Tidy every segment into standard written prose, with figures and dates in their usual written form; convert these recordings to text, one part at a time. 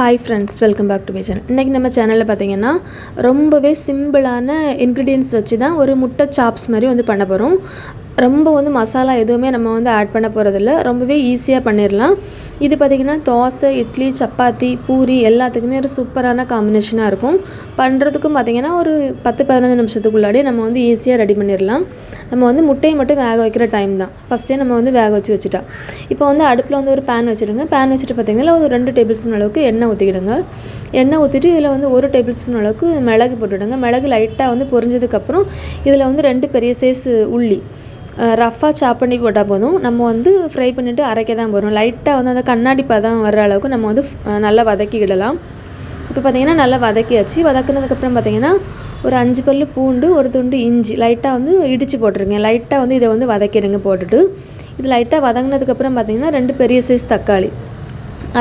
Hi friends, welcome back to my channel. இன்றைக்கி நம்ம சேனலில் பார்த்தீங்கன்னா ரொம்பவே சிம்பிளான இன்க்ரீடியன்ட்ஸ் வச்சு தான் ஒரு முட்டை சாப்ஸ் மாதிரி பண்ண போகிறோம். ரொம்ப மசாலா எதுவுமே நம்ம ஆட் பண்ண போகிறதில்ல. ரொம்பவே ஈஸியாக பண்ணிடலாம். இது பார்த்திங்கன்னா தோசை, இட்லி, சப்பாத்தி, பூரி எல்லாத்துக்குமே ஒரு சூப்பரான காம்பினேஷனாக இருக்கும். பண்ணுறதுக்கும் பார்த்திங்கன்னா ஒரு 10-15 நிமிஷத்துக்குள்ளாடி நம்ம ஈஸியாக ரெடி பண்ணிடலாம். நம்ம முட்டையை மட்டும் வேக வைக்கிற டைம் தான். ஃபஸ்ட்டே நம்ம வேக வச்சுட்டா. இப்போ அடுப்பில் ஒரு பேன் வச்சுடுங்க. பேன் வச்சுட்டு பார்த்திங்கன்னா ஒரு 2 டேபிள் ஸ்பூன் அளவுக்கு எண்ணெய் ஊற்றிக்கிடுங்க. எண்ணெய் ஊற்றிட்டு இதில் 1 டேபிள் ஸ்பூன் அளவுக்கு மிளகு போட்டுவிடுங்க. மிளகு லைட்டாக பொரிஞ்சதுக்கப்புறம் இதில் 2 பெரிய சைஸ் உள்ளி ரஃப்பாக சாப் பண்ணி போட்டால் போதும். நம்ம ஃப்ரை பண்ணிவிட்டு அரைக்க தான் போகிறோம். லைட்டாக அந்த கண்ணாடி பதம் வர்ற அளவுக்கு நம்ம நல்லா வதக்கிக்கிடலாம். இப்போ பார்த்திங்கன்னா நல்லா வதக்கியாச்சு. வதக்குனதுக்கப்புறம் பார்த்திங்கன்னா ஒரு 5 பல்லு பூண்டு, ஒரு துண்டு இஞ்சி லைட்டாக இடித்து போட்டுருங்க. லைட்டாக இதை வதக்கிடுங்க. போட்டுட்டு இது லைட்டாக வதங்கினதுக்கப்புறம் பார்த்திங்கன்னா 2 பெரிய சைஸ் தக்காளி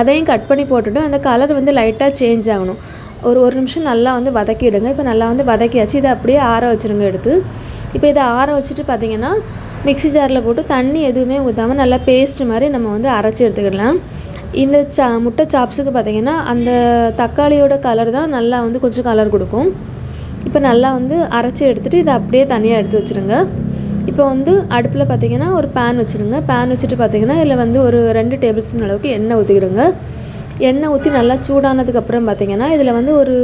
அதையும் கட் பண்ணி போட்டுட்டு அந்த கலர் லைட்டாக சேஞ்ச் ஆகணும். ஒரு நிமிஷம் நல்லா வதக்கிடுங்க. இப்போ நல்லா வதக்கியாச்சு. இதை அப்படியே ஆற வச்சுருங்க எடுத்து. இப்போ இதை ஆற வச்சுட்டு பார்த்திங்கன்னா மிக்ஸி ஜாரில் போட்டு தண்ணி எதுவுமே ஊற்றாமல் நல்லா பேஸ்ட் மாதிரி நம்ம அரைச்சி எடுத்துக்கிடலாம். இந்த முட்டை சாப்ஸுக்கு பார்த்திங்கன்னா அந்த தக்காளியோட கலர் தான் நல்லா கொஞ்சம் கலர் கொடுக்கும். இப்போ நல்லா அரைச்சி எடுத்துகிட்டு இதை அப்படியே தனியாக எடுத்து வச்சுருங்க. இப்போ அடுப்பில் பார்த்திங்கன்னா ஒரு பேன் வச்சுருங்க. பேன் வச்சுட்டு பார்த்திங்கன்னா இதில் ஒரு 2 டேபிள் ஸ்பூன் அளவுக்கு எண்ணெய் ஊற்றிக்கிடுங்க. எண்ணெய் ஊற்றி நல்லா சூடானதுக்கப்புறம் பார்த்திங்கன்னா இதில் ஒரு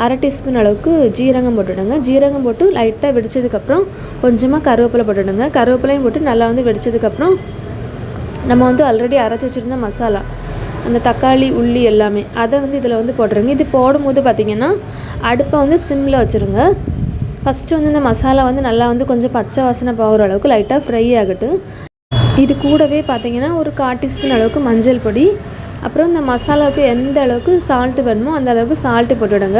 1/2 டீஸ்பூன் அளவுக்கு ஜீரகம் போட்டுவிடுங்க. ஜீரகம் போட்டு லைட்டாக வெடித்ததுக்கப்புறம் கொஞ்சமாக கருவேப்பிலை போட்டுவிடுங்க. கருவேப்பிலையும் போட்டு நல்லா வெடித்ததுக்கப்புறம் நம்ம ஆல்ரெடி அரைச்சி வச்சுருந்த மசாலா, அந்த தக்காளி, உள்ளி எல்லாமே அதை இதில் போட்டுருங்க. இது போடும்போது பார்த்திங்கன்னா அடுப்பை சிம்மில் வச்சுருங்க. ஃபஸ்ட்டு இந்த மசாலா நல்லா கொஞ்சம் பச்சை வாசனை போகிற அளவுக்கு லைட்டாக ஃப்ரை ஆகட்டும். இது கூடவே பார்த்திங்கன்னா ஒரு 1/4 டீஸ்பூன் அளவுக்கு மஞ்சள் பொடி, அப்புறம் இந்த மசாலாவுக்கு எந்த அளவுக்கு சால்ட்டு வேணுமோ அந்த அளவுக்கு சால்ட்டு போட்டுவிடுங்க.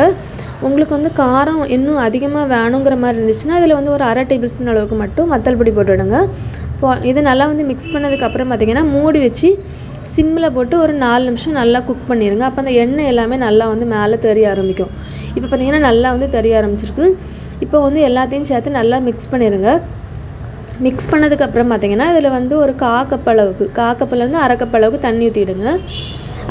உங்களுக்கு காரம் இன்னும் அதிகமாக வேணுங்கிற மாதிரி இருந்துச்சுன்னா இதில் ஒரு 1/2 டேபிள் ஸ்பூன் அளவுக்கு மட்டும் வத்தல் பொடி போட்டுவிடுங்க. இது நல்லா மிக்ஸ் பண்ணதுக்கப்புறம் பார்த்திங்கன்னா மூடி வச்சு சிம்மில் போட்டு ஒரு 4 நிமிஷம் நல்லா குக் பண்ணிடுங்க. அப்போ அந்த எண்ணெய் எல்லாமே நல்லா மேலே தெரிய ஆரம்பிக்கும். இப்போ பார்த்திங்கன்னா நல்லா தெரிய ஆரம்பிச்சிருக்கு. இப்போ எல்லாத்தையும் சேர்த்து நல்லா மிக்ஸ் பண்ணிடுங்க. மிக்ஸ் பண்ணதுக்கப்புறம் பார்த்திங்கன்னா இதில் ஒரு 1/4 கப் அளவுக்கு, 1/4 கப்லேருந்து 1/2 கப் அளவுக்கு தண்ணி ஊற்றிடுங்க.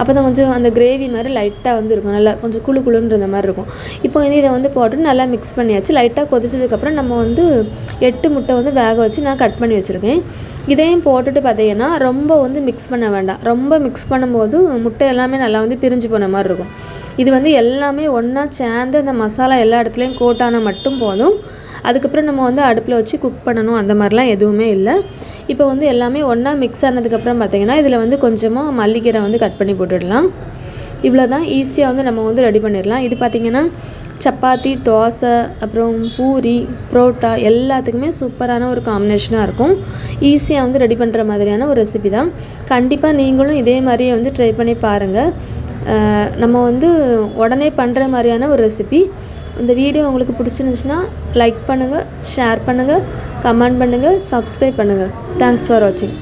அப்போ தான் கொஞ்சம் அந்த கிரேவி மாதிரி லைட்டாக இருக்கும். நல்லா கொஞ்சம் குழுன்ற மாதிரி இருக்கும். இப்போ இதை போட்டு நல்லா மிக்ஸ் பண்ணியாச்சு. லைட்டாக கொதிச்சதுக்கப்புறம் நம்ம 8 முட்டை வேக வச்சு நான் கட் பண்ணி வச்சுருக்கேன். இதையும் போட்டுட்டு பார்த்திங்கன்னா ரொம்ப மிக்ஸ் பண்ண வேண்டாம். ரொம்ப மிக்ஸ் பண்ணும்போது முட்டை எல்லாமே நல்லா பிரிஞ்சு போன மாதிரி இருக்கும். இது எல்லாமே ஒன்றா சேர்ந்து அந்த மசாலா எல்லா இடத்துலையும் கோட்டான மட்டும் போதும். அதுக்கப்புறம் நம்ம அடுப்பில் வச்சு குக் பண்ணணும் அந்த மாதிரிலாம் எதுவுமே இல்லை. இப்போ எல்லாமே ஒன்றா மிக்ஸ் ஆனதுக்கப்புறம் பார்த்திங்கன்னா இதில் கொஞ்சமாக மல்லிக்கீரை கட் பண்ணி போட்டுடலாம். இவ்வளோ தான் ஈஸியாக நம்ம ரெடி பண்ணிடலாம். இது பார்த்திங்கன்னா சப்பாத்தி, தோசை, அப்புறம் பூரி, புரோட்டா எல்லாத்துக்குமே சூப்பரான ஒரு காம்பினேஷனாக இருக்கும். ஈஸியாக ரெடி பண்ணுற மாதிரியான ஒரு ரெசிபி தான். கண்டிப்பாக நீங்களும் இதே மாதிரியே ட்ரை பண்ணி பாருங்கள். நம்ம உடனே பண்ணுற மாதிரியான ஒரு ரெசிபி. இந்த வீடியோ உங்களுக்கு பிடிச்சிருந்துச்சுன்னா லைக் பண்ணுங்கள், ஷேர் பண்ணுங்கள், கமெண்ட் பண்ணுங்கள், சப்ஸ்கிரைப் பண்ணுங்கள். தேங்க்ஸ் ஃபார் வாட்சிங்.